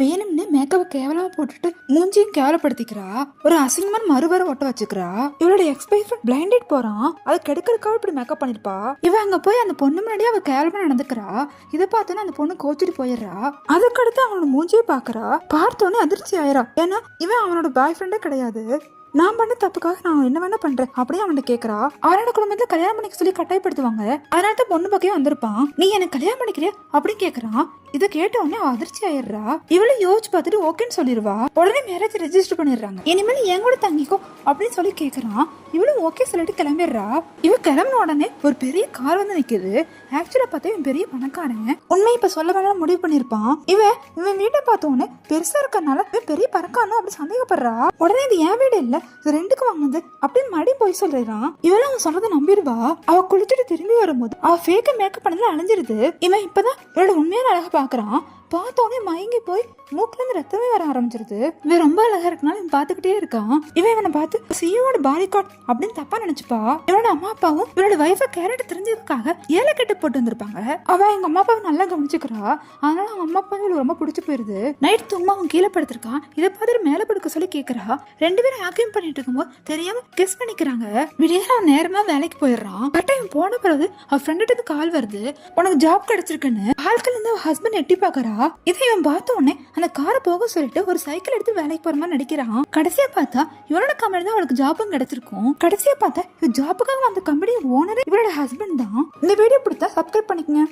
வேணும்னு மேக்கப் கேவலமா போட்டுட்டு மூஞ்சியும் கேவலப்படுத்திக்கிறா. ஒரு அசிங்கமான மறுவரை ஒட்ட வச்சுக்கிறா. இவளோட எக்ஸ்-பாய்ஃப்ரெண்ட் பிளைண்டட் போறான். அதை கெடுக்கிறதுக்காக இப்படி மேக்கப் பண்ணிருப்பா. இவ அங்க போய் அந்த பொண்ணு முன்னாடி அவ கேவலமா நடந்துக்கிறா. இதை பார்த்தோன்னு அந்த பொண்ணு கோச்சிட்டு போயிடுறா. அதுக்கடுத்து அவனோட மூஞ்சியை பாக்குறா. பார்த்தோன்னே அதிர்ச்சி ஆயிரா. ஏன்னா இவன் அவனோட பாய் ஃப்ரெண்டே கிடையாது. நான் பண்ண தப்புக்காக நான் என்ன வேணா பண்றேன் அப்படின்னு அவன் கேக்குறா. அவனோட குடும்பத்துல கல்யாணம் பண்ணிக்க சொல்லி கட்டாயப்படுத்துவாங்க. அதனால பொண்ணு பக்கையும் வந்திருப்பான். நீ எனக்கு கல்யாணம் பண்ணிக்கிறியா அப்படின்னு கேக்குறான். இதை கேட்ட உடனே அதிர்ச்சி ஆயிடுறா. இவளும் யோசிச்சு பார்த்துட்டு ஓகேன்னு சொல்லிடுவா. உடனே மேரேஜ் ரெஜிஸ்டர் பண்ணிடுறாங்க. இனிமேல் என் கூட தங்கிக்கோ அப்படின்னு சொல்லி கேக்குறான். இவளும் ஓகே சொல்லிட்டு கிளம்பிடுறா. இவ கிளம்பின உடனே ஒரு பெரிய கார் வந்து நிக்குது. ஆக்சுவலா பார்த்தா இவன் பெரிய பணக்காரன். உண்மை இப்ப சொல்ல வேணாம் முடிவு பண்ணிருப்பான். இவன் வீட்டை பார்த்த உடனே பெருசா இருக்கறனால இவன் பெரிய பணக்காரனும் அப்படி சந்தேகப்படுறா. உடனே இது என் வீடு இல்ல, இது ரெண்டுக்கு வாங்கினது அப்படின்னு மறுபடியும் போய் சொல்றான். இவளும் அவன் சொல்றதை நம்பிடுவா. அவ குளிச்சுட்டு திரும்பி வரும்போது அவ ஃபேக்க மேக்கப் பண்ணதுல அழிஞ்சிருது. இவன் இப்பதான் இவளோட உண்மையான அழகா பாக்குறான். பார்த்தோன்னே மயங்கி போய் மூக்குல இருந்து ரத்தமே வர ஆரம்பிச்சிருது. இவன் ரொம்ப அழகா இருக்கனால இவன் பாத்துக்கிட்டே இருக்கான். இவனை பார்த்து சியோட பாடி கார்ட் அப்படின்னு தப்பா நினைச்சுப்பா. இவனோட அம்மா அப்பாவும் இவனோட வைஃப கேரட் தெரிஞ்சதுக்காக ஏழை கெட்டு போட்டு வந்திருப்பாங்க. அவ எங்க அம்மா அப்பாவை நல்லா கவனிச்சுக்கிறா. அதனால அவங்க அம்மா அப்பா இவளுக்கு ரொம்ப பிடிச்சு போயிருது. நைட் தூங்க அவன் கீழே படுத்திருக்கான். இதை பார்த்துட்டு மேல படுக்க சொல்லி கேக்குறா. ரெண்டு பேரும் ஆக்கியம் பண்ணிட்டு இருக்கும்போது தெரியாம கிஸ் பண்ணிக்கிறாங்க. விடிய அவன் நேரமா வேலைக்கு போயிடுறான். கரெக்டா இவன் போன பிறகு அவ ஃப்ரெண்டு கால் வருது. உனக்கு ஜாப் கிடைச்சிருக்குன்னு. ஆட்கள் இருந்து ஹஸ்பண்ட் எட்டி பாக்குறா. இதை இவன் பார்த்த உடனே அந்த காரை போக சொல்லிட்டு ஒரு சைக்கிள் எடுத்து வேலைக்கு போற மாதிரி நடிக்கிறான். கடைசியா பார்த்தா இவனோட கம்பெனி தான் அவளுக்கு ஜாப்பும் கிடைச்சிருக்கும். கடைசியா பார்த்தா இவ ஜாப்புக்காக அந்த கம்பெனி ஓனர் இவரோட ஹஸ்பண்ட் தான். இந்த வீடியோ பிடிச்சா சப்ஸ்கிரைப் பண்ணிக்கங்க.